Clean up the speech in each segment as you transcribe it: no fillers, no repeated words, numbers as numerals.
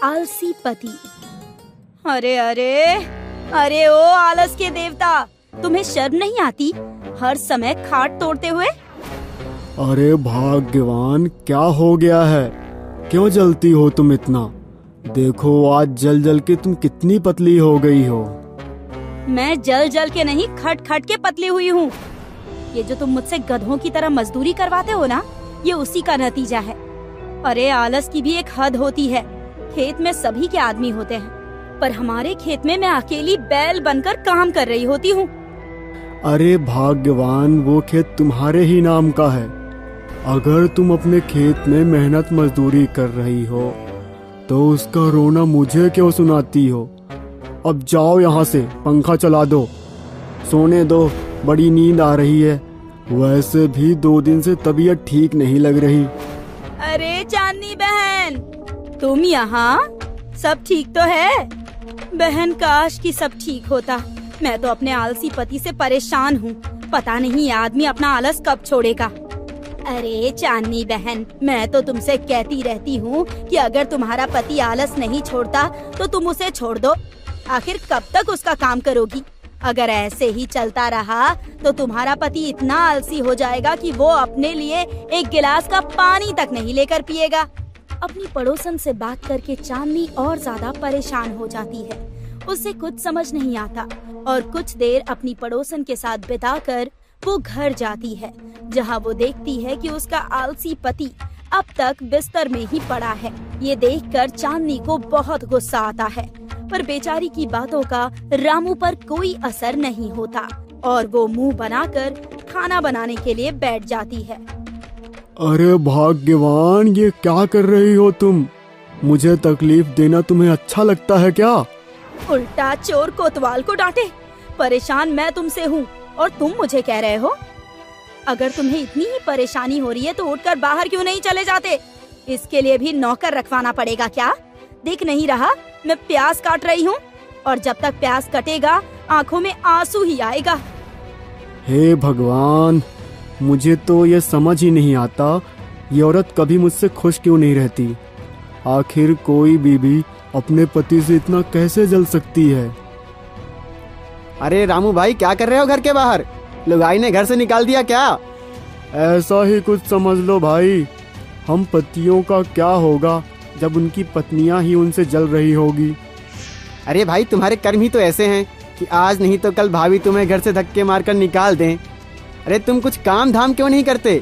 आलसी पति। अरे अरे अरे ओ आलस के देवता, तुम्हें शर्म नहीं आती हर समय खाट तोड़ते हुए? अरे भाग्यवान, क्या हो गया है? क्यों जलती हो तुम इतना? देखो आज जल जल के तुम कितनी पतली हो गई हो। मैं जल जल के नहीं, खट खट के पतली हुई हूँ। ये जो तुम मुझसे गधों की तरह मजदूरी करवाते हो ना, ये उसी का नतीजा है। अरे आलस की भी एक हद होती है। खेत में सभी के आदमी होते हैं, पर हमारे खेत में मैं अकेली बैल बनकर काम कर रही होती हूँ। अरे भाग्यवान, वो खेत तुम्हारे ही नाम का है। अगर तुम अपने खेत में मेहनत मजदूरी कर रही हो तो उसका रोना मुझे क्यों सुनाती हो? अब जाओ यहाँ से, पंखा चला दो, सोने दो, बड़ी नींद आ रही है। वैसे भी 2 दिन से तबीयत ठीक नहीं लग रही। अरे चांदनी बहन, तुम यहाँ? सब ठीक तो है? बहन काश कि सब ठीक होता। मैं तो अपने आलसी पति से परेशान हूँ। पता नहीं ये आदमी अपना आलस कब छोड़ेगा। अरे चांदनी बहन, मैं तो तुमसे कहती रहती हूँ कि अगर तुम्हारा पति आलस नहीं छोड़ता तो तुम उसे छोड़ दो। आखिर कब तक उसका काम करोगी? अगर ऐसे ही चलता रहा तो तुम्हारा पति इतना आलसी हो जाएगा कि वो अपने लिए एक गिलास का पानी तक नहीं लेकर पिएगा। अपनी पड़ोसन से बात करके चांदनी और ज्यादा परेशान हो जाती है। उसे कुछ समझ नहीं आता और कुछ देर अपनी पड़ोसन के साथ बिताकर वो घर जाती है, जहाँ वो देखती है कि उसका आलसी पति अब तक बिस्तर में ही पड़ा है। ये देखकर चांदनी को बहुत गुस्सा आता है, पर बेचारी की बातों का रामू पर कोई असर नहीं होता और वो मुंह बनाकर खाना बनाने के लिए बैठ जाती है। अरे भाग्यवान, ये क्या कर रही हो तुम? मुझे तकलीफ देना तुम्हें अच्छा लगता है क्या? उल्टा चोर कोतवाल को डांटे। परेशान मैं तुमसे हूँ और तुम मुझे कह रहे हो? अगर तुम्हें इतनी ही परेशानी हो रही है तो उठकर बाहर क्यों नहीं चले जाते? इसके लिए भी नौकर रखवाना पड़ेगा क्या? दिख नहीं रहा मैं प्याज काट रही हूँ, और जब तक प्याज कटेगा आंखों में आंसू ही आएगा। हे भगवान, मुझे तो ये समझ ही नहीं आता, ये औरत कभी मुझसे खुश क्यों नहीं रहती? आखिर कोई बीवी अपने पति से इतना कैसे जल सकती है? अरे रामू भाई, क्या कर रहे हो घर के बाहर? लुगाई ने घर से निकाल दिया क्या? ऐसा ही कुछ समझ लो भाई। हम पतियों का क्या होगा जब उनकी पत्नियां ही उनसे जल रही होगी। अरे भाई, तुम्हारे कर्म ही तो ऐसे हैं कि आज नहीं तो कल भाभी तुम्हें घर से धक्के मारकर निकाल दें। अरे तुम कुछ काम धाम क्यों नहीं करते?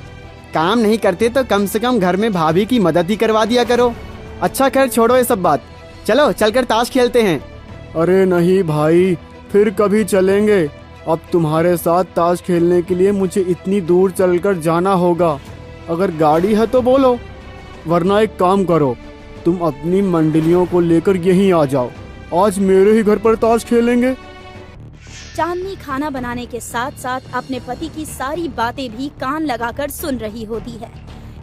काम नहीं करते तो कम से कम घर में भाभी की मदद ही करवा दिया करो। अच्छा खैर छोड़ो ये सब बात, चलो चलकर ताश खेलते हैं। अरे नहीं भाई, फिर कभी चलेंगे। अब तुम्हारे साथ ताश खेलने के लिए मुझे इतनी दूर चलकर जाना होगा। अगर गाड़ी है तो बोलो, वरना एक काम करो, तुम अपनी मंडलियों को लेकर यहीं आ जाओ। आज मेरे ही घर पर ताश खेलेंगे। चांदनी खाना बनाने के साथ साथ अपने पति की सारी बातें भी कान लगाकर सुन रही होती है।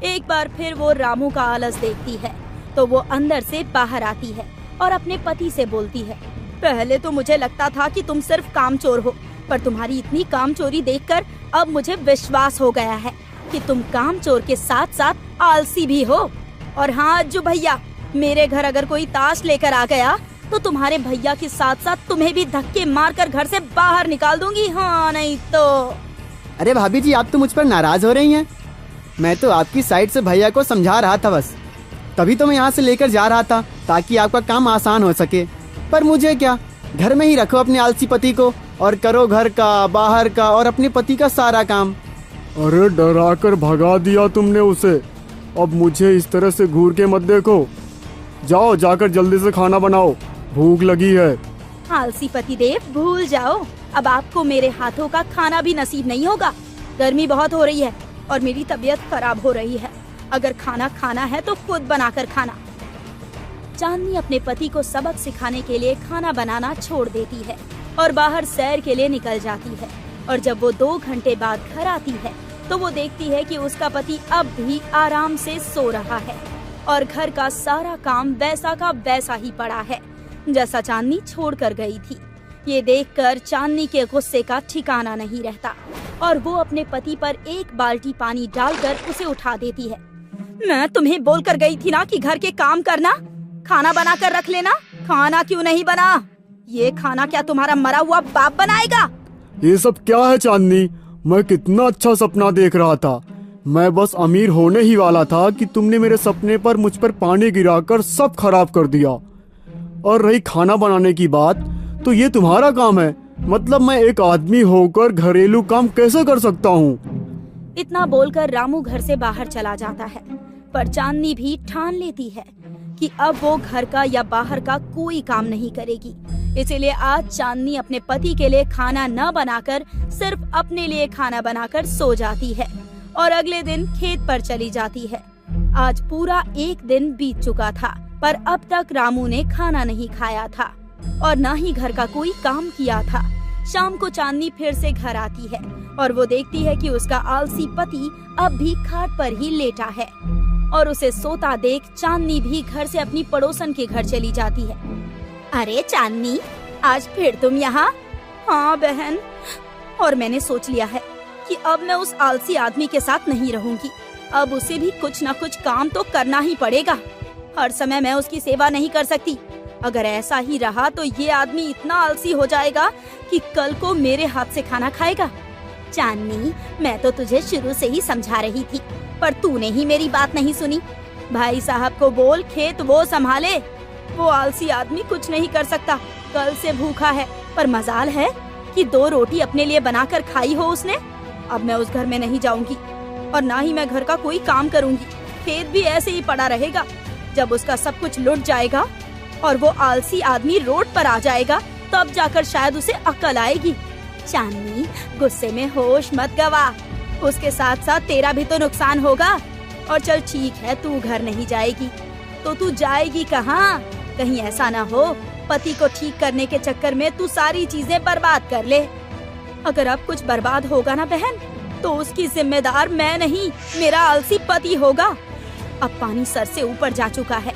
एक बार फिर वो रामू का आलस देखती है तो वो अंदर से बाहर आती है और अपने पति से बोलती है, पहले तो मुझे लगता था कि तुम सिर्फ कामचोर हो, पर तुम्हारी इतनी कामचोरी देखकर अब मुझे विश्वास हो गया है कि तुम कामचोर के साथ साथ आलसी भी हो। और हाँ अज्जू भैया, मेरे घर अगर कोई ताश लेकर आ गया तो तुम्हारे भैया के साथ साथ तुम्हें भी धक्के मारकर घर से बाहर निकाल दूंगी। हाँ नहीं तो। अरे भाभी जी, आप तो मुझ पर नाराज हो रही हैं। मैं तो आपकी साइड से भैया को समझा रहा था बस, तभी तो मैं यहाँ से लेकर जा रहा था ताकि आपका काम आसान हो सके। पर मुझे क्या, घर में ही रखो अपने आलसी पति को और करो घर का, बाहर का और अपने पति का सारा काम। अरे डरा कर भगा दिया तुमने उसे। अब मुझे इस तरह से घूर के मत देखो। जाओ, जाकर जल्दी से खाना बनाओ, भूख लगी है। आलसी पति देव, भूल जाओ, अब आपको मेरे हाथों का खाना भी नसीब नहीं होगा। गर्मी बहुत हो रही है और मेरी तबीयत खराब हो रही है। अगर खाना खाना है तो खुद बनाकर खाना। चांदनी अपने पति को सबक सिखाने के लिए खाना बनाना छोड़ देती है और बाहर सैर के लिए निकल जाती है। और जब वो 2 घंटे बाद घर आती है तो वो देखती है कि उसका पति अब भी आराम से सो रहा है और घर का सारा काम वैसा का वैसा ही पड़ा है जैसा चांदनी छोड़ कर गई थी। ये देखकर चांदनी के गुस्से का ठिकाना नहीं रहता और वो अपने पति पर 1 बाल्टी पानी डालकर उसे उठा देती है। मैं तुम्हें बोलकर गई थी ना कि घर के काम करना। खाना बना कर रख लेना। खाना क्यों नहीं बना? ये खाना क्या तुम्हारा मरा हुआ बाप बनाएगा? ये सब क्या है चांदनी? मैं कितना अच्छा सपना देख रहा था। मैं बस अमीर होने ही वाला था कि तुमने मेरे सपने पर मुझ पर पानी गिराकर सब खराब कर दिया। और रही खाना बनाने की बात, तो ये तुम्हारा काम है। मतलब मैं एक आदमी होकर घरेलू काम कैसे कर सकता हूँ? इतना बोलकर रामू घर से बाहर चला जाता है। पर चांदनी भी ठान लेती है कि अब वो घर का या बाहर का कोई काम नहीं करेगी। इसीलिए आज चांदनी अपने पति के लिए खाना न बनाकर सिर्फ अपने लिए खाना बनाकर सो जाती है और अगले दिन खेत पर चली जाती है। आज पूरा एक दिन बीत चुका था, पर अब तक रामू ने खाना नहीं खाया था और न ही घर का कोई काम किया था। शाम को चांदनी फिर से घर आती है और वो देखती है कि उसका आलसी पति अब भी खाट पर ही लेटा है और उसे सोता देख चांदनी भी घर से अपनी पड़ोसन के घर चली जाती है। अरे चांदनी, आज फिर तुम यहाँ? हाँ बहन, और मैंने सोच लिया है कि अब मैं उस आलसी आदमी के साथ नहीं रहूंगी। अब उसे भी कुछ न कुछ काम तो करना ही पड़ेगा। हर समय मैं उसकी सेवा नहीं कर सकती। अगर ऐसा ही रहा तो ये आदमी इतना आलसी हो जाएगा कि कल को मेरे हाथ से खाना खाएगा। चांदनी, मैं तो तुझे शुरू से ही समझा रही थी, पर तूने ही मेरी बात नहीं सुनी। भाई साहब को बोल खेत वो संभाले। वो आलसी आदमी कुछ नहीं कर सकता, कल से भूखा है। पर मजाल है कि 2 रोटी अपने लिए बनाकर खाई हो उसने। अब मैं उस घर में नहीं जाऊंगी और ना ही मैं घर का कोई काम करूंगी। खेत भी ऐसे ही पड़ा रहेगा। जब उसका सब कुछ लुट जाएगा और वो आलसी आदमी रोड पर आ जाएगा, तब जाकर शायद उसे अक्ल आएगी। चांदनी, गुस्से में होश मत गवा। उसके साथ साथ तेरा भी तो नुकसान होगा। और चल ठीक है, तू घर नहीं जाएगी तो तू जाएगी कहाँ? कहीं ऐसा ना हो पति को ठीक करने के चक्कर में तू सारी चीजें बर्बाद कर ले। अगर अब कुछ बर्बाद होगा ना बहन, तो उसकी जिम्मेदार मैं नहीं, मेरा आलसी पति होगा। अब पानी सर से ऊपर जा चुका है।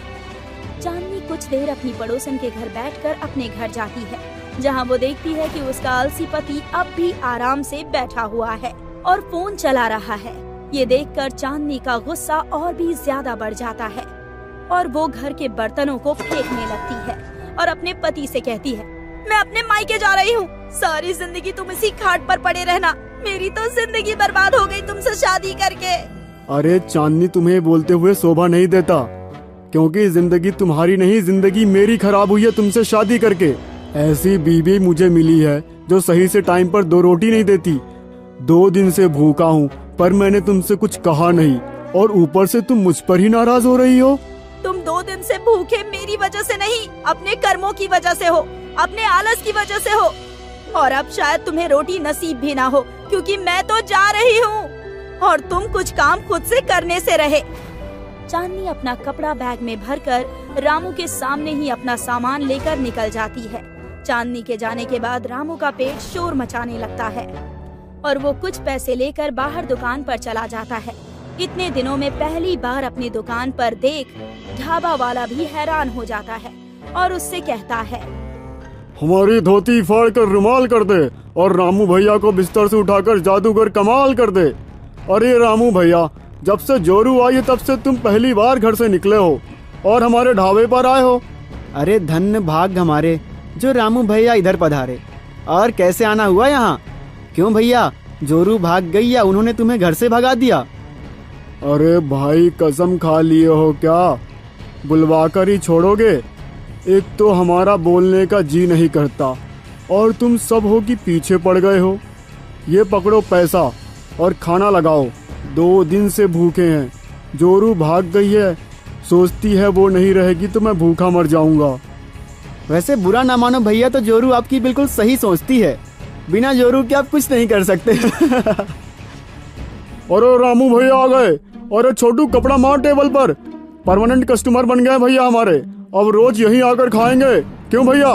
चांदनी कुछ देर अपनी पड़ोसन के घर बैठकर अपने घर जाती है, जहां वो देखती है कि उसका आलसी पति अब भी आराम से बैठा हुआ है और फोन चला रहा है। ये देखकर चांदनी का गुस्सा और भी ज्यादा बढ़ जाता है और वो घर के बर्तनों को फेंकने लगती है और अपने पति से कहती है, मैं अपने मायके जा रही हूँ। सारी जिंदगी तुम इसी खाट पर पड़े रहना। मेरी तो जिंदगी बर्बाद हो गई तुमसे शादी करके। अरे चांदनी, तुम्हें बोलते हुए शोभा नहीं देता, क्योंकि जिंदगी तुम्हारी नहीं, जिंदगी मेरी खराब हुई है तुमसे शादी करके। ऐसी बीवी मुझे मिली है जो सही से टाइम पर 2 रोटी नहीं देती। 2 दिन से भूखा हूँ, पर मैंने तुमसे कुछ कहा नहीं और ऊपर से तुम मुझ पर ही नाराज हो रही हो। तुम 2 दिन से भूखे मेरी वजह से नहीं, अपने कर्मों की वजह से हो, अपने आलस की वजह से हो। और अब शायद तुम्हें रोटी नसीब भी ना हो, क्योंकि मैं तो जा रही हूँ और तुम कुछ काम खुद से करने से रहे। चांदनी अपना कपड़ा बैग में भरकर रामू के सामने ही अपना सामान लेकर निकल जाती है। चांदनी के जाने के बाद रामू का पेट शोर मचाने लगता है और वो कुछ पैसे लेकर बाहर दुकान पर चला जाता है। इतने दिनों में पहली बार अपनी दुकान पर देख ढाबा वाला भी हैरान हो जाता है और उससे कहता है, हमारी धोती फाड़ कर रुमाल कर दे और रामू भैया को बिस्तर से उठाकर जादूगर कमाल कर दे। अरे रामू भैया, जब से जोरू आई है तब से तुम पहली बार घर से निकले हो और हमारे ढाबे पर आए हो। अरे धन्य भाग हमारे जो रामू भैया इधर पधारे। और कैसे आना हुआ यहाँ? क्यों भैया, जोरू भाग गई या उन्होंने तुम्हें घर से भगा दिया? अरे भाई, कसम खा लिए हो क्या? बुलवा कर ही छोड़ोगे? एक तो हमारा बोलने का जी नहीं करता और तुम सब हो कि पीछे पड़ गए हो। ये पकड़ो पैसा और खाना लगाओ। 2 दिन से भूखे हैं। जोरू भाग गई है, सोचती है वो नहीं रहेगी तो मैं भूखा मर जाऊंगा। वैसे बुरा ना मानो भैया, तो जोरू आपकी बिल्कुल सही सोचती है। बिना जोरू के आप कुछ नहीं कर सकते। अरे रामू भैया आ गए। अरे छोटू, कपड़ा मार टेबल पर। परमानेंट कस्टमर बन गए भैया हमारे, अब रोज यहीं आकर खाएंगे। क्यों भैया?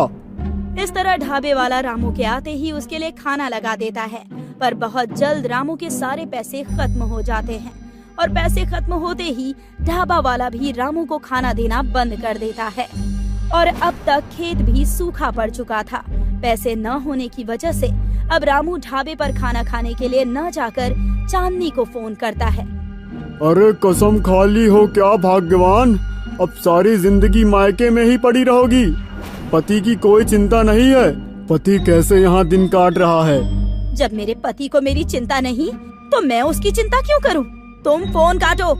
इस तरह ढाबे वाला रामू के आते ही उसके लिए खाना लगा देता है, पर बहुत जल्द रामू के सारे पैसे खत्म हो जाते हैं और पैसे खत्म होते ही ढाबा वाला भी रामू को खाना देना बंद कर देता है और अब तक खेत भी सूखा पड़ चुका था। पैसे न होने की वजह से अब रामू ढाबे पर खाना खाने के लिए न जाकर चांदनी को फोन करता है। अरे कसम खा ली हो क्या भाग्यवान, अब सारी जिंदगी मायके में ही पड़ी रहोगी। पति की कोई चिंता नहीं है। पति कैसे यहाँ दिन काट रहा है? जब मेरे पति को मेरी चिंता नहीं तो मैं उसकी चिंता क्यों करूं? तुम फोन काटो,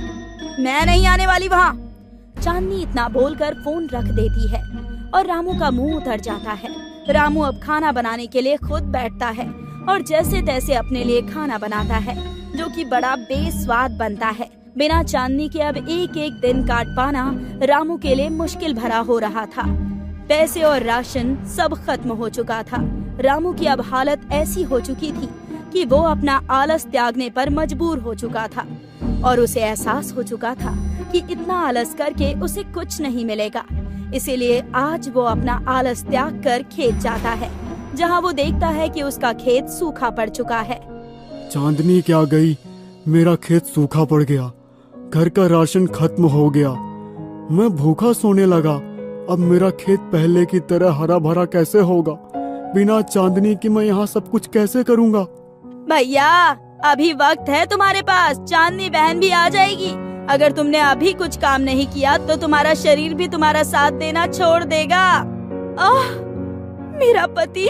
मैं नहीं आने वाली वहाँ। चांदनी इतना बोलकर फोन रख देती है और रामू का मुंह उतर जाता है। रामू अब खाना बनाने के लिए खुद बैठता है और जैसे तैसे अपने लिए खाना बनाता है, जो कि बड़ा बेस्वाद बनता है। बिना चांदनी के अब एक एक दिन काट पाना रामू के लिए मुश्किल भरा हो रहा था। पैसे और राशन सब खत्म हो चुका था। रामू की अब हालत ऐसी हो चुकी थी कि वो अपना आलस त्यागने पर मजबूर हो चुका था और उसे एहसास हो चुका था कि इतना आलस करके उसे कुछ नहीं मिलेगा। इसीलिए आज वो अपना आलस त्याग कर खेत जाता है, जहाँ वो देखता है कि उसका खेत सूखा पड़ चुका है। चांदनी क्या गई? मेरा खेत सूखा पड़ गया, घर का राशन खत्म हो गया, मैं भूखा सोने लगा। अब मेरा खेत पहले की तरह हरा भरा कैसे होगा? बिना चांदनी की मैं यहाँ सब कुछ कैसे करूँगा? भैया, अभी वक्त है तुम्हारे पास, चांदनी बहन भी आ जाएगी। अगर तुमने अभी कुछ काम नहीं किया तो तुम्हारा शरीर भी तुम्हारा साथ देना छोड़ देगा। आह, मेरा पति,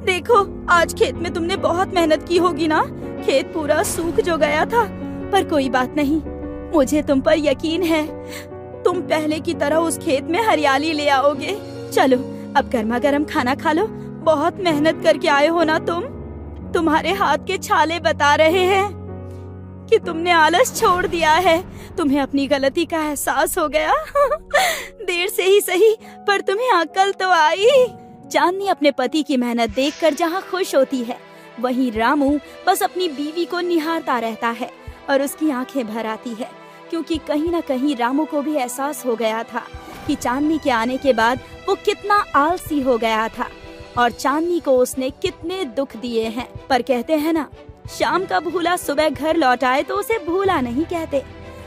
देखो आज खेत में तुमने बहुत मेहनत की होगी ना। खेत पूरा सूख जो गया था, पर कोई बात नहीं, मुझे तुम पर यकीन है। तुम पहले की तरह उस खेत में हरियाली ले आओगे। चलो अब गर्मा गर्म खाना खा लो। बहुत मेहनत करके आए हो ना तुम। तुम्हारे हाथ के छाले बता रहे हैं कि तुमने आलस छोड़ दिया है। तुम्हें अपनी गलती का एहसास हो गया। देर से ही सही, पर तुम्हें अक्ल तो आई। चांदनी अपने पति की मेहनत देखकर जहाँ खुश होती है, वहीं रामू बस अपनी बीवी को निहारता रहता है और उसकी आंखें भर आती है, क्योंकि कहीं न कहीं रामू को भी एहसास हो गया था कि चांदनी के आने के बाद वो कितना आलसी हो गया था और चांदनी को उसने कितने दुख दिए हैं। पर कहते हैं ना, शाम का भूला सुबह घर लौट आए तो उसे भूला नहीं कहते।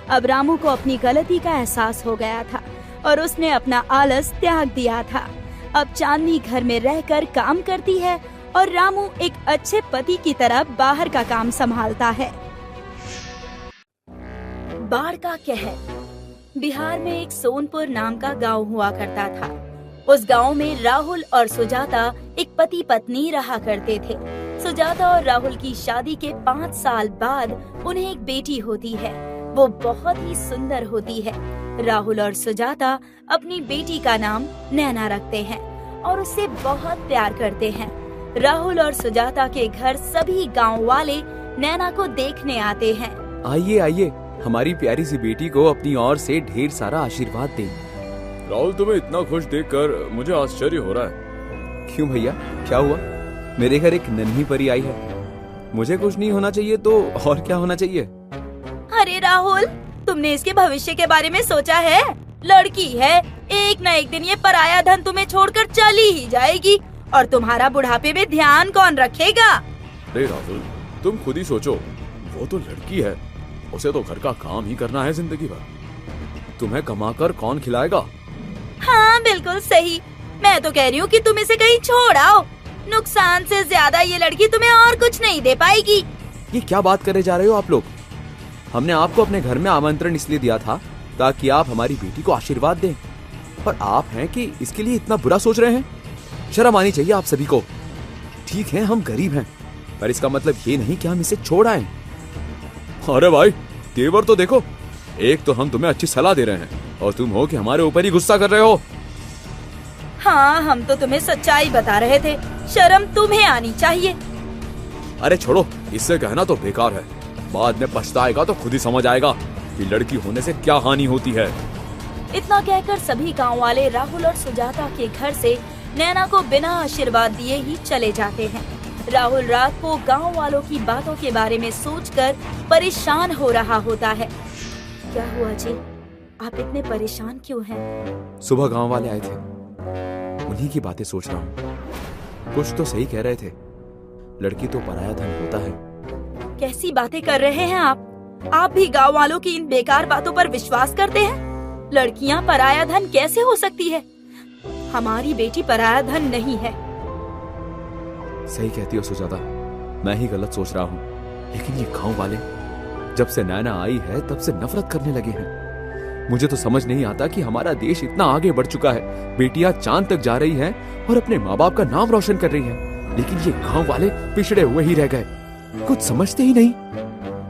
अब रामू को अपनी गलती का एहसास हो गया था और उसने अपना आलस त्याग दिया था। अब चांदनी घर में रहकर काम करती है और रामू एक अच्छे पति की तरह बाहर का काम संभालता है। बाढ़ का कहर। बिहार में एक सोनपुर नाम का गांव हुआ करता था। उस गांव में राहुल और सुजाता एक पति पत्नी रहा करते थे। सुजाता और राहुल की शादी के 5 साल बाद उन्हें एक बेटी होती है। वो बहुत ही सुंदर होती है। राहुल और सुजाता अपनी बेटी का नाम नैना रखते हैं और उससे बहुत प्यार करते हैं। राहुल और सुजाता के घर सभी गांव वाले नैना को देखने आते हैं। आइए आइए, हमारी प्यारी सी बेटी को अपनी ओर से ढेर सारा आशीर्वाद दें। राहुल, तुम्हें इतना खुश देखकर मुझे आश्चर्य हो रहा है। क्यों भैया, क्या हुआ? मेरे घर एक नन्ही परी आई है। मुझे कुछ नहीं होना चाहिए तो और क्या होना चाहिए? अरे राहुल, तुमने इसके भविष्य के बारे में सोचा है? लड़की है, एक न एक दिन ये पराया धन तुम्हें छोड़कर चली ही जाएगी और तुम्हारा बुढ़ापे में ध्यान कौन रखेगा? अरे राहुल, तुम खुद ही सोचो, वो तो लड़की है, उसे तो घर का काम ही करना है जिंदगी भर। तुम्हें कमाकर कौन खिलाएगा? हाँ बिल्कुल सही। मैं तो कह रही हूँ कि तुम इसे कहीं छोड़ आओ। नुकसान से ज्यादा ये लड़की तुम्हें और कुछ नहीं दे पाएगी। ये क्या बात करे जा रहे हो आप लोग? हमने आपको अपने घर में आमंत्रण इसलिए दिया था ताकि आप हमारी बेटी को आशीर्वाद दें, पर आप हैं कि इसके लिए इतना बुरा सोच रहे हैं। शर्म आनी चाहिए आप सभी को। ठीक है, हम गरीब हैं, पर इसका मतलब ये नहीं कि हम इसे छोड़ आए। अरे भाई, तेवर तो देखो। एक तो हम तुम्हें अच्छी सलाह दे रहे हैं और तुम हो कि हमारे ऊपर ही गुस्सा कर रहे हो। हाँ, हम तो तुम्हें सच्चाई बता रहे थे। शर्म तुम्हें आनी चाहिए। अरे छोड़ो, इससे कहना तो बेकार है। बाद में पछताएगा तो खुद ही समझ आएगा कि लड़की होने से क्या हानि होती है। इतना कहकर सभी गांव वाले राहुल और सुजाता के घर से नैना को बिना आशीर्वाद दिए ही चले जाते हैं। राहुल रात को गांव वालों की बातों के बारे में सोचकर परेशान हो रहा होता है। क्या हुआ जी, आप इतने परेशान क्यों हैं? सुबह गांव वाले आए थे, उन्हीं की बातें सोच रहा हूँ। कुछ तो सही कह रहे थे, लड़की तो पराया धन होता है। कैसी बातें कर रहे हैं आप? आप भी गांव वालों की इन बेकार बातों पर विश्वास करते हैं? लड़कियां पराया धन कैसे हो सकती है? हमारी बेटी पराया धन नहीं है। सही कहती हो सुजाता, मैं ही गलत सोच रहा हूँ। लेकिन ये गांव वाले जब से नैना आई है तब से नफरत करने लगे हैं। मुझे तो समझ नहीं आता कि हमारा देश इतना आगे बढ़ चुका है, बेटियां चांद तक जा रही हैं और अपने माँ बाप का नाम रोशन कर रही हैं, लेकिन ये गांव वाले पिछड़े हुए ही रह गए, कुछ समझते ही नहीं।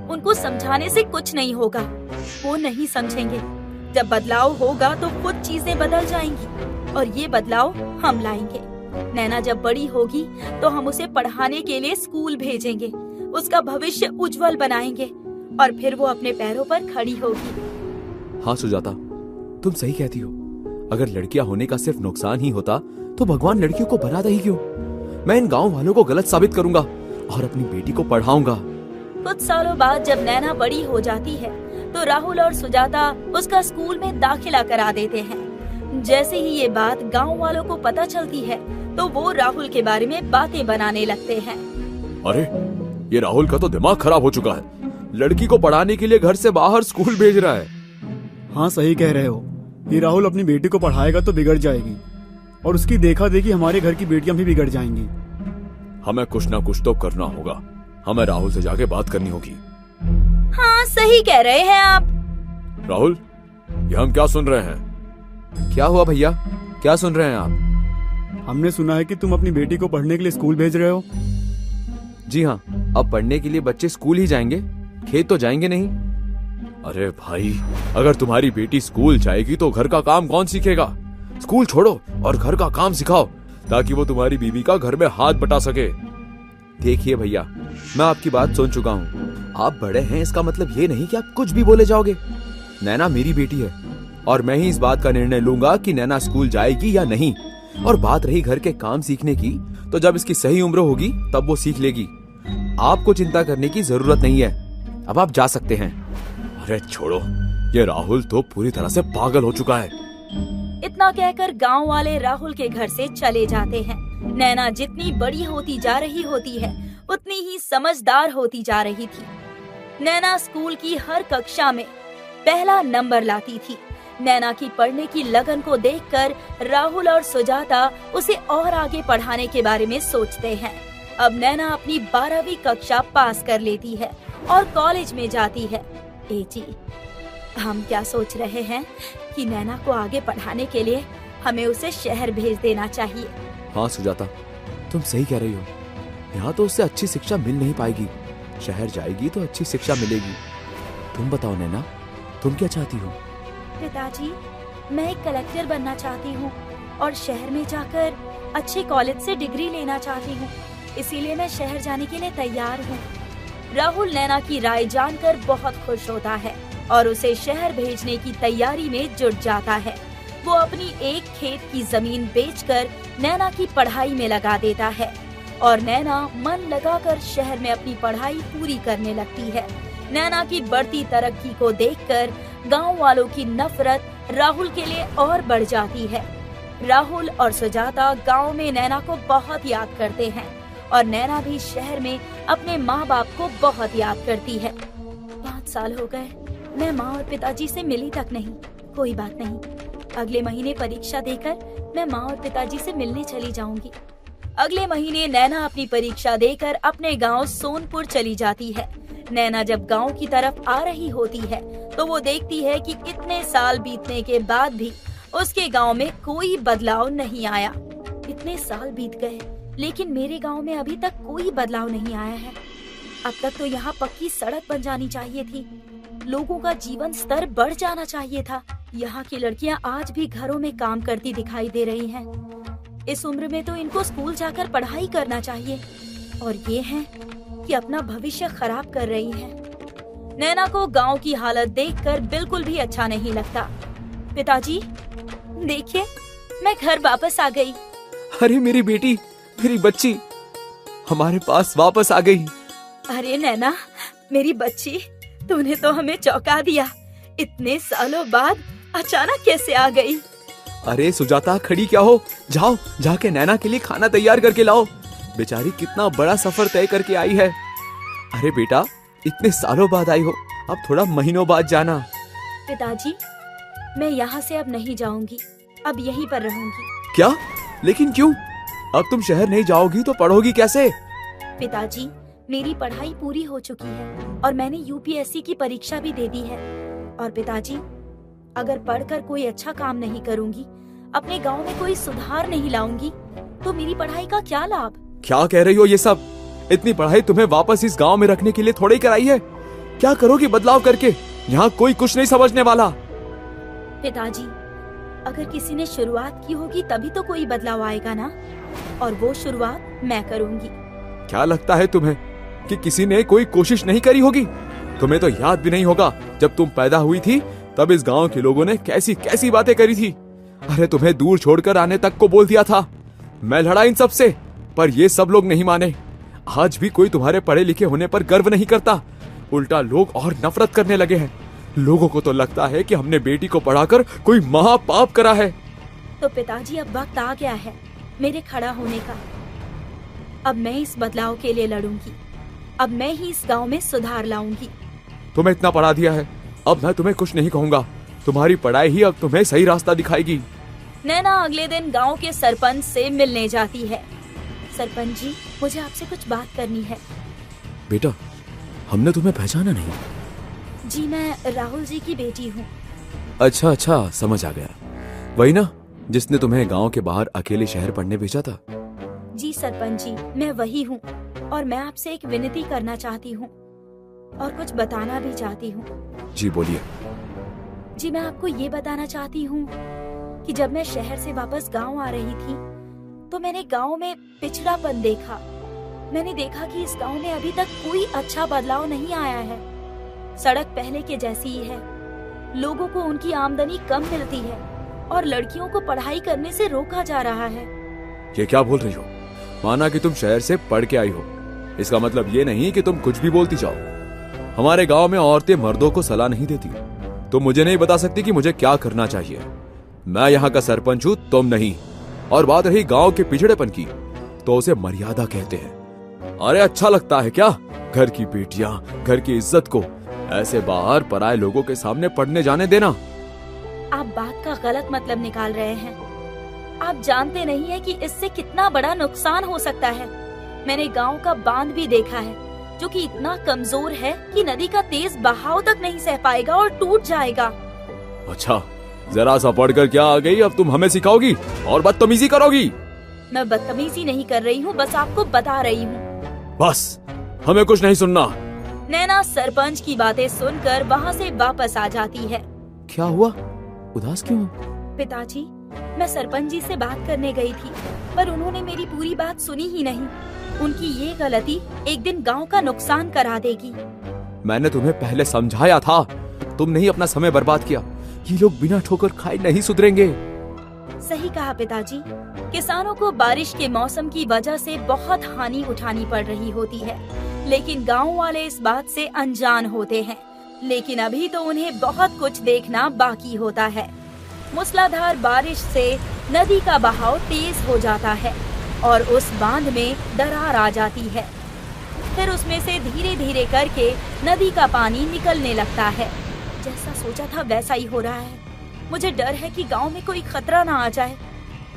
उनको समझाने से कुछ नहीं होगा, वो नहीं समझेंगे। जब बदलाव होगा तो खुद चीजें बदल जाएंगी और ये बदलाव हम लाएंगे। नैना जब बड़ी होगी तो हम उसे पढ़ाने के लिए स्कूल भेजेंगे, उसका भविष्य उज्जवल बनाएंगे और फिर वो अपने पैरों पर खड़ी होगी। हाँ सुजाता, तुम सही कहती हो। अगर लड़कियां होने का सिर्फ नुकसान ही होता तो भगवान लड़कियों को बनाता ही क्यों। मैं इन गांव वालों को गलत साबित करूंगा और अपनी बेटी को पढ़ाऊंगा। कुछ सालों बाद जब नैना बड़ी हो जाती है तो राहुल और सुजाता उसका स्कूल में दाखिला करा देते हैं। जैसे ही ये बात गांव वालों को पता चलती है तो वो राहुल के बारे में बातें बनाने लगते हैं। अरे ये राहुल का तो दिमाग खराब हो चुका है, लड़की को पढ़ाने के लिए घर से बाहर स्कूल भेज रहा है। हाँ सही कह रहे हो, ये राहुल अपनी बेटी को पढ़ाएगा तो बिगड़ जाएगी और उसकी देखा देखी हमारे घर की बेटियां भी बिगड़ जाएंगी। हमें कुछ ना कुछ तो करना होगा, हमें राहुल से जाके बात करनी होगी। हाँ सही कह रहे हैं आप। राहुल, ये हम क्या सुन रहे हैं? क्या हुआ भैया, क्या सुन रहे हैं आप? हमने सुना है कि तुम अपनी बेटी को पढ़ने के लिए स्कूल भेज रहे हो। जी हाँ, अब पढ़ने के लिए बच्चे स्कूल ही जाएंगे, खेत तो जाएंगे नहीं। अरे भाई, अगर तुम्हारी बेटी स्कूल जाएगी तो घर का काम कौन सीखेगा? स्कूल छोड़ो और घर का काम सिखाओ ताकि वो तुम्हारी बीवी का घर में हाथ बटा सके। देखिए भैया, मैं आपकी बात सुन चुका हूँ। आप बड़े हैं इसका मतलब ये नहीं कि आप कुछ भी बोले जाओगे। नैना मेरी बेटी है और मैं ही इस बात का निर्णय लूंगा कि नैना स्कूल जाएगी या नहीं। और बात रही घर के काम सीखने की, तो जब इसकी सही उम्र होगी तब वो सीख लेगी। आपको चिंता करने की जरूरत नहीं है, अब आप जा सकते हैं। अरे छोड़ो, ये राहुल तो पूरी तरह से पागल हो चुका है। इतना कहकर गांव वाले राहुल के घर से चले जाते हैं। नैना जितनी बड़ी होती जा रही होती है उतनी ही समझदार होती जा रही थी। नैना स्कूल की हर कक्षा में पहला नंबर लाती थी। नैना की पढ़ने की लगन को देखकर राहुल और सुजाता उसे और आगे पढ़ाने के बारे में सोचते हैं। अब नैना अपनी 12वीं कक्षा पास कर लेती है और कॉलेज में जाती है। जी, हम क्या सोच रहे हैं कि नैना को आगे पढ़ाने के लिए हमें उसे शहर भेज देना चाहिए। हाँ सुजाता, तुम सही कह रही हो। यहाँ तो उससे अच्छी शिक्षा मिल नहीं पाएगी, शहर जाएगी तो अच्छी शिक्षा मिलेगी। तुम बताओ नैना, तुम क्या चाहती हो? पिताजी, मैं एक कलेक्टर बनना चाहती हूँ और शहर में जाकर अच्छे कॉलेज से डिग्री लेना चाहती हूँ, इसीलिए मैं शहर जाने के लिए तैयार हूँ। राहुल नैना की राय जानकर बहुत खुश होता है और उसे शहर भेजने की तैयारी में जुट जाता है। वो अपनी एक खेत की जमीन बेचकर नैना की पढ़ाई में लगा देता है और नैना मन लगाकर शहर में अपनी पढ़ाई पूरी करने लगती है। नैना की बढ़ती तरक्की को देखकर गांव वालों की नफरत राहुल के लिए और बढ़ जाती है। राहुल और सुजाता गांव में नैना को बहुत याद करते हैं और नैना भी शहर में अपने माँ बाप को बहुत याद करती है। 5 साल हो गए, मैं माँ और पिताजी से मिली तक नहीं। कोई बात नहीं, अगले महीने परीक्षा देकर मैं माँ और पिताजी से मिलने चली जाऊंगी। अगले महीने नैना अपनी परीक्षा देकर अपने गांव सोनपुर चली जाती है। नैना जब गांव की तरफ आ रही होती है तो वो देखती है कि इतने साल बीतने के बाद भी उसके गांव में कोई बदलाव नहीं आया। इतने साल बीत गए लेकिन मेरे गांव में अभी तक कोई बदलाव नहीं आया है। अब तक तो यहाँ पक्की सड़क बन जानी चाहिए थी, लोगों का जीवन स्तर बढ़ जाना चाहिए था। यहाँ की लड़कियाँ आज भी घरों में काम करती दिखाई दे रही हैं। इस उम्र में तो इनको स्कूल जाकर पढ़ाई करना चाहिए और ये है कि अपना भविष्य खराब कर रही हैं। नैना को गांव की हालत देखकर बिल्कुल भी अच्छा नहीं लगता। पिताजी, देखिए, मैं घर वापस आ गई। अरे मेरी बेटी, मेरी बच्ची हमारे पास वापस आ गई। अरे नैना, मेरी बच्ची, तूने तो हमें चौंका दिया। इतने सालों बाद अचानक कैसे आ गई? अरे सुजाता, खड़ी क्या हो? जाओ, जाके नैना के लिए खाना तैयार करके लाओ। बेचारी कितना बड़ा सफर तय करके आई है। अरे बेटा, इतने सालों बाद आई हो, अब थोड़ा महीनों बाद जाना। पिताजी, मैं यहाँ से अब नहीं जाऊंगी, अब यहीं पर रहूंगी। क्या? लेकिन क्यों? अब तुम शहर नहीं जाओगी तो पढ़ोगी कैसे? पिताजी, मेरी पढ़ाई पूरी हो चुकी है और मैंने यूपीएससी की परीक्षा भी दे दी है। और पिताजी, अगर पढ़कर कोई अच्छा काम नहीं करूंगी, अपने गांव में कोई सुधार नहीं लाऊंगी, तो मेरी पढ़ाई का क्या लाभ? क्या कह रही हो ये सब? इतनी पढ़ाई तुम्हें वापस इस गांव में रखने के लिए थोड़ी कराई है। क्या करोगी बदलाव करके? यहाँ कोई कुछ नहीं समझने वाला। पिताजी, अगर किसी ने शुरुआत की होगी तभी तो कोई बदलाव आएगा ना, और वो शुरुआत मैं करूंगी। क्या लगता है तुम्हें कि किसी ने कोई कोशिश नहीं करी होगी? तुम्हें तो याद भी नहीं होगा जब तुम पैदा हुई थी तब इस गांव के लोगों ने कैसी कैसी बातें करी थी। अरे तुम्हें दूर छोड़कर आने तक को बोल दिया था। मैं लड़ा इन सब से, पर ये सब लोग नहीं माने। आज भी कोई तुम्हारे पढ़े लिखे होने पर गर्व नहीं करता, उल्टा लोग और नफरत करने लगे हैं। लोगों को तो लगता है कि हमने बेटी को पढ़ाकर कोई महापाप करा है। तो पिताजी, अब वक्त आ गया है मेरे खड़ा होने का। अब मैं इस बदलाव के लिए लड़ूंगी। अब मैं ही इस गांव में सुधार लाऊंगी। तुम्हें इतना पढ़ा दिया है, अब मैं तुम्हें कुछ नहीं कहूंगा। तुम्हारी पढ़ाई ही अब तुम्हें सही रास्ता दिखाएगी। नैना अगले दिन गांव के सरपंच से मिलने जाती है। सरपंच जी, मुझे आपसे कुछ बात करनी है। बेटा, हमने तुम्हें पहचाना नहीं। जी, मैं राहुल जी की बेटी हूँ। अच्छा अच्छा, समझ आ गया। वही ना जिसने तुम्हें गांव के बाहर अकेले शहर पढ़ने भेजा था? जी सरपंच जी, मैं वही हूँ, और मैं आपसे एक विनती करना चाहती हूँ और कुछ बताना भी चाहती हूँ। जी बोलिए। जी, मैं आपको ये बताना चाहती हूँ कि जब मैं शहर से वापस गांव आ रही थी तो मैंने गांव में पिछड़ापन देखा। मैंने देखा कि इस गांव में अभी तक कोई अच्छा बदलाव नहीं आया है। सड़क पहले के जैसी ही है, लोगों को उनकी आमदनी कम मिलती है और लड़कियों को पढ़ाई करने से रोका जा रहा है। ये क्या बोल रही हो? माना कि तुम शहर से पढ़ के आई हो, इसका मतलब ये नहीं कि तुम कुछ भी बोलती जाओ। हमारे गांव में औरतें मर्दों को सलाह नहीं देती। तुम मुझे नहीं बता सकती कि मुझे क्या करना चाहिए। मैं यहाँ का सरपंच हूँ, तुम नहीं। और बात रही गांव के पिछड़ेपन की, तो उसे मर्यादा कहते हैं। अरे अच्छा लगता है क्या घर की बेटियां, घर की इज्जत को ऐसे बाहर पराये लोगों के सामने पढ़ने जाने देना? आप बात का गलत मतलब निकाल रहे हैं। आप जानते नहीं है कि इससे कितना बड़ा नुकसान हो सकता है। मैंने गांव का बांध भी देखा है, जो कि इतना कमजोर है कि नदी का तेज बहाव तक नहीं सह पाएगा और टूट जाएगा। अच्छा, जरा सा पढ़कर क्या आ गई, अब तुम हमें सिखाओगी और बदतमीजी करोगी? मैं बदतमीजी नहीं कर रही हूँ, बस आपको बता रही हूँ। बस, हमें कुछ नहीं सुनना। नैना सरपंच की बातें सुनकर वहाँ से वापस आ जाती है। क्या हुआ? उदास क्यों हो? पिताजी, मैं सरपंच जी से बात करने गई थी, पर उन्होंने मेरी पूरी बात सुनी ही नहीं। उनकी ये गलती एक दिन गांव का नुकसान करा देगी। मैंने तुम्हें पहले समझाया था, तुम नहीं अपना समय बर्बाद किया। ये लोग बिना ठोकर खाए नहीं सुधरेंगे। सही कहा पिताजी। किसानों को बारिश के मौसम की वजह से बहुत हानि उठानी पड़ रही होती है, लेकिन गांव वाले इस बात से अनजान होते हैं। लेकिन अभी तो उन्हें बहुत कुछ देखना बाकी होता है। मूसलाधार बारिश से नदी का बहाव तेज हो जाता है और उस बांध में दरार आ जाती है। फिर उसमें से धीरे धीरे करके नदी का पानी निकलने लगता है। जैसा सोचा था वैसा ही हो रहा है। मुझे डर है कि गांव में कोई खतरा ना आ जाए।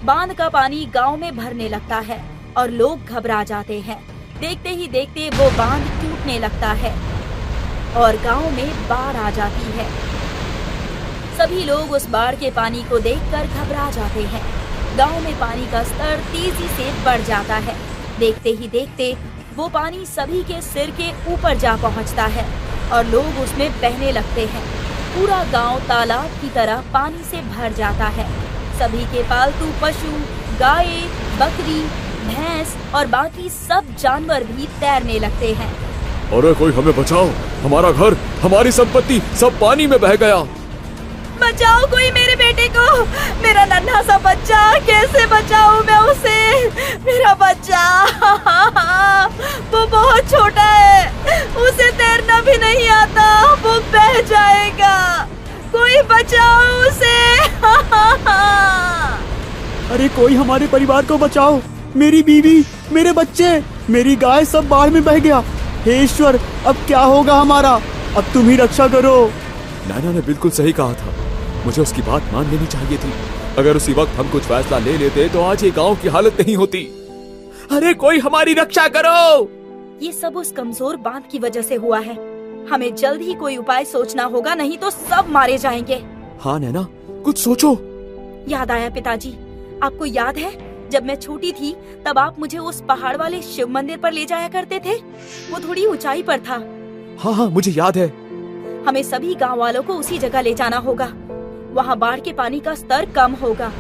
बांध का पानी गांव में भरने लगता है और लोग घबरा जाते हैं। देखते ही देखते वो बांध टूटने लगता है और गांव में बाढ़ आ जाती है। सभी लोग उस बाढ़ के पानी को देखकर घबरा जाते हैं। गांव में पानी का स्तर तेजी से बढ़ जाता है। देखते ही देखते वो पानी सभी के सिर के ऊपर जा पहुंचता है और लोग उसमें बहने लगते हैं। पूरा गांव तालाब की तरह पानी से भर जाता है। सभी के पालतू पशु, गाय, बकरी, भैंस और बाकी सब जानवर भी तैरने लगते हैं। अरे कोई हमें बचाओ, हमारा घर, हमारी संपत्ति सब पानी में बह गया। बचाओ कोई मेरे बेटे को, मेरा नन्हा सा बच्चा, कैसे बचाऊं मैं उसे? मेरा बच्चा वो बहुत छोटा है, उसे तैरना भी नहीं आता, वो बह जाएगा। कोई बचाओ उसे। अरे कोई हमारे परिवार को बचाओ, मेरी बीवी, मेरे बच्चे, मेरी गाय सब बाढ़ में बह गया। हे ईश्वर, अब क्या होगा हमारा? अब तुम ही रक्षा करो। नाना ने बिल्कुल सही कहा था, मुझे उसकी बात मान लेनी चाहिए थी। अगर उसी वक्त हम कुछ फैसला ले लेते तो आज ये गांव की हालत नहीं होती। अरे कोई हमारी रक्षा करो। ये सब उस कमजोर बांध की वजह से हुआ है। हमें जल्द ही कोई उपाय सोचना होगा, नहीं तो सब मारे जाएंगे। हाँ नैना, कुछ सोचो। याद आया पिताजी, आपको याद है जब मैं छोटी थी तब आप मुझे उस पहाड़ वाले शिव मंदिर पर ले जाया करते थे? वो थोड़ी ऊंचाई पर था। हाँ हाँ मुझे याद है। हमें सभी गांव वालों को उसी जगह ले जाना होगा। वहाँ बाढ़ के पानी का स्तर कम होगा।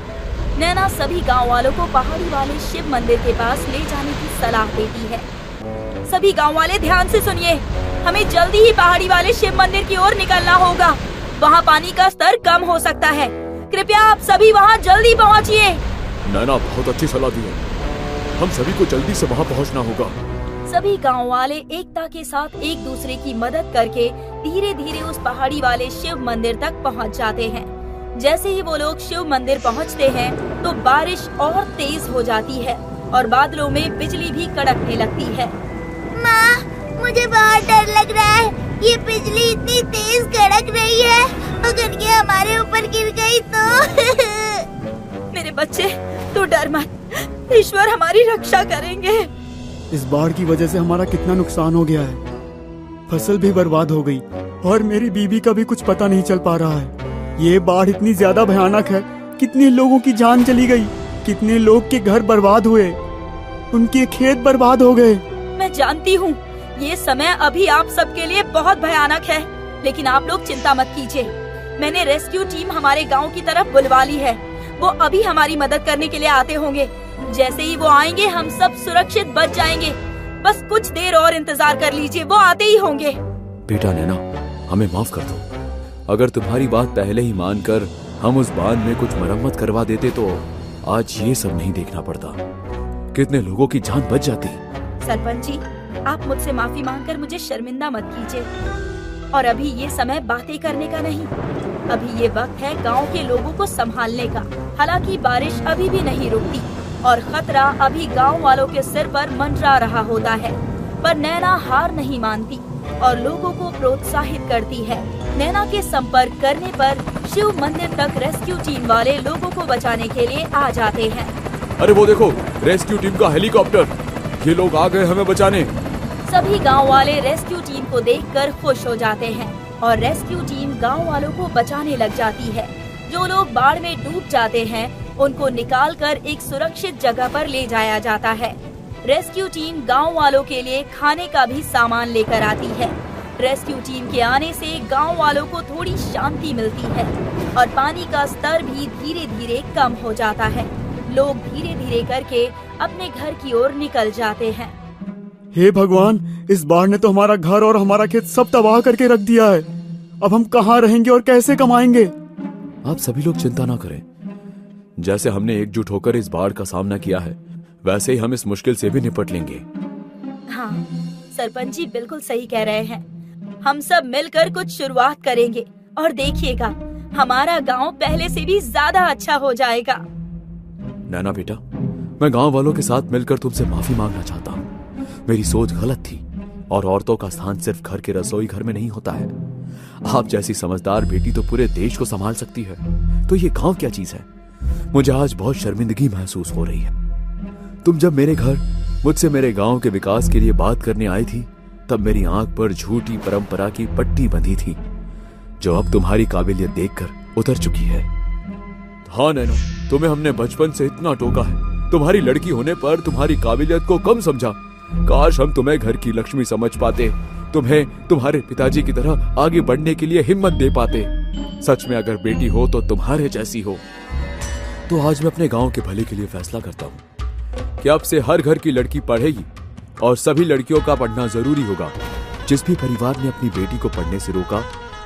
नैना सभी गांव वालों को पहाड़ी वाले शिव मंदिर के पास ले जाने की सलाह देती है। सभी गांव वाले ध्यान से सुनिए, हमें जल्दी ही पहाड़ी वाले शिव मंदिर की ओर निकलना होगा। वहाँ पानी का स्तर कम हो सकता है। कृपया आप सभी वहाँ जल्दी पहुँचिए। नैना बहुत अच्छी सलाह दी है, हम सभी को जल्दी से वहाँ पहुँचना होगा। सभी गांव वाले एकता के साथ एक दूसरे की मदद करके धीरे धीरे उस पहाड़ी वाले शिव मंदिर तक पहुँच जाते हैं। जैसे ही वो लोग शिव मंदिर पहुँचते हैं तो बारिश और तेज हो जाती है और बादलों में बिजली भी कड़कने लगती है। माँ, मुझे बहुत डर लग रहा है। ये बिजली इतनी तेज कड़क रही है, अगर ये हमारे ऊपर गिर गई तो। मेरे बच्चे, तू डर मत, ईश्वर हमारी रक्षा करेंगे। इस बाढ़ की वजह से हमारा कितना नुकसान हो गया है। फसल भी बर्बाद हो गई और मेरी बीवी का भी कुछ पता नहीं चल पा रहा है। ये बाढ़ इतनी ज्यादा भयानक है, कितने लोगों की जान चली गई, कितने लोग के घर बर्बाद हुए, उनके खेत बर्बाद हो गए। मैं जानती हूँ ये समय अभी आप सबके लिए बहुत भयानक है, लेकिन आप लोग चिंता मत कीजिए। मैंने रेस्क्यू टीम हमारे गांव की तरफ बुलवा ली है। वो अभी हमारी मदद करने के लिए आते होंगे। जैसे ही वो आएंगे हम सब सुरक्षित बच जाएंगे। बस कुछ देर और इंतजार कर लीजिए, वो आते ही होंगे। बेटा नैना, हमें माफ कर दो। अगर तुम्हारी बात पहले ही मानकर हम उस बांध में कुछ मरम्मत करवा देते तो आज ये सब नहीं देखना पड़ता। कितने लोगों की जान बच जाती। सरपंच जी, आप मुझसे माफी मांगकर मुझे शर्मिंदा मत कीजिए। और अभी ये समय बातें करने का नहीं, अभी ये वक्त है गांव के लोगों को संभालने का। हालांकि बारिश अभी भी नहीं रुकती और खतरा अभी गांव वालों के सिर पर मंडरा रहा होता है, पर नैना हार नहीं मानती और लोगों को प्रोत्साहित करती है। नैना के संपर्क करने पर शिव मंदिर तक रेस्क्यू टीम वाले लोगों को बचाने के लिए आ जाते हैं। अरे वो देखो, रेस्क्यू टीम का हेलीकॉप्टर, ये लोग आ गए हमें बचाने। सभी गांव वाले रेस्क्यू टीम को देखकर खुश हो जाते हैं और रेस्क्यू टीम गांव वालों को बचाने लग जाती है। जो लोग बाढ़ में डूब जाते हैं उनको निकालकर एक सुरक्षित जगह पर ले जाया जाता है। रेस्क्यू टीम गांव वालों के लिए खाने का भी सामान लेकर आती है। रेस्क्यू टीम के आने से गांव वालों को थोड़ी शांति मिलती है और पानी का स्तर भी धीरे धीरे कम हो जाता है। लोग धीरे धीरे करके अपने घर की ओर निकल जाते हैं। हे भगवान, इस बाढ़ ने तो हमारा घर और हमारा खेत सब तबाह करके रख दिया है। अब हम कहाँ रहेंगे और कैसे कमाएंगे? आप सभी लोग चिंता ना करें। जैसे हमने एकजुट होकर इस बाढ़ का सामना किया है, वैसे ही हम इस मुश्किल से भी निपट लेंगे। हाँ, सरपंच जी बिल्कुल सही कह रहे हैं। हम सब मिलकर कुछ शुरुआत करेंगे और देखिएगा हमारा गांव पहले से भी ज्यादा अच्छा हो जाएगा। नैना बेटा, मैं गांव वालों के साथ मिलकर तुमसे माफी मांगना चाहता हूँ। मेरी सोच गलत थी और औरतों का स्थान सिर्फ घर के रसोई घर में नहीं होता है। आप जैसी समझदार बेटी तो पूरे देश को संभाल सकती है, तो ये गांव क्या चीज है? मुझे आज बहुत शर्मिंदगी महसूस हो रही है। तुम जब मेरे घर मुझसे मेरे गांव के विकास के लिए बात करने आई थी, तब मेरी आंख पर झूठी परंपरा की पट्टी बंधी थी, जो अब तुम्हारी काबिलियत देखकर उतर चुकी है। हाँ नैना, तुम्हें हमने बचपन से इतना टोका है, तुम्हारी लड़की होने पर तुम्हारी काबिलियत को कम समझा। काश हम तुम्हें घर की लक्ष्मी समझ पाते, तुम्हें तुम्हारे पिताजी की तरह आगे बढ़ने के लिए हिम्मत दे पाते। सच में अगर बेटी हो तो तुम्हारे जैसी हो। तो आज मैं अपने गांव के भले के लिए फैसला करता हूँ कि अब से हर घर की लड़की पढ़ेगी और सभी लड़कियों का पढ़ना जरूरी होगा। जिस भी परिवार ने अपनी बेटी को पढ़ने से रोका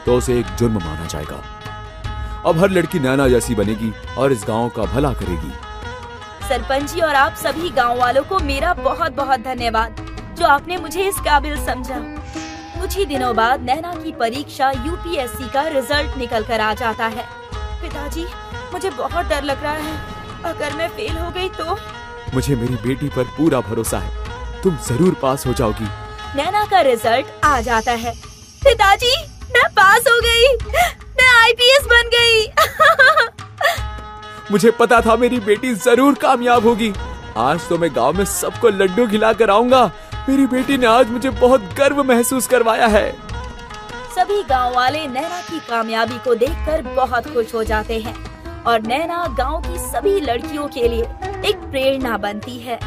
तो उसे एक जुर्म माना जाएगा। अब हर लड़की नैना जैसी बनेगी और इस गांव का भला करेगी। सरपंच जी और आप सभी गांव वालों को मेरा बहुत बहुत धन्यवाद, जो आपने मुझे इस काबिल समझा। कुछ ही दिनों बाद नैना की परीक्षा यूपीएससी का रिजल्ट निकल कर आ जाता है। पिताजी, मुझे बहुत डर लग रहा है, अगर मैं फेल हो गई तो? मुझे मेरी बेटी पर पूरा भरोसा है, तुम जरूर पास हो जाओगी। नैना का रिजल्ट आ जाता है। पिताजी, मैं पास हो गई, मैं आईपीएस बन गई। मुझे पता था मेरी बेटी जरूर कामयाब होगी। आज तो मैं गांव में सबको लड्डू खिला कर आऊंगा। मेरी बेटी ने आज मुझे बहुत गर्व महसूस करवाया है। सभी गांव वाले नैना की कामयाबी को देखकर बहुत खुश हो जाते हैं और नैना गांव की सभी लड़कियों के लिए एक प्रेरणा बनती है।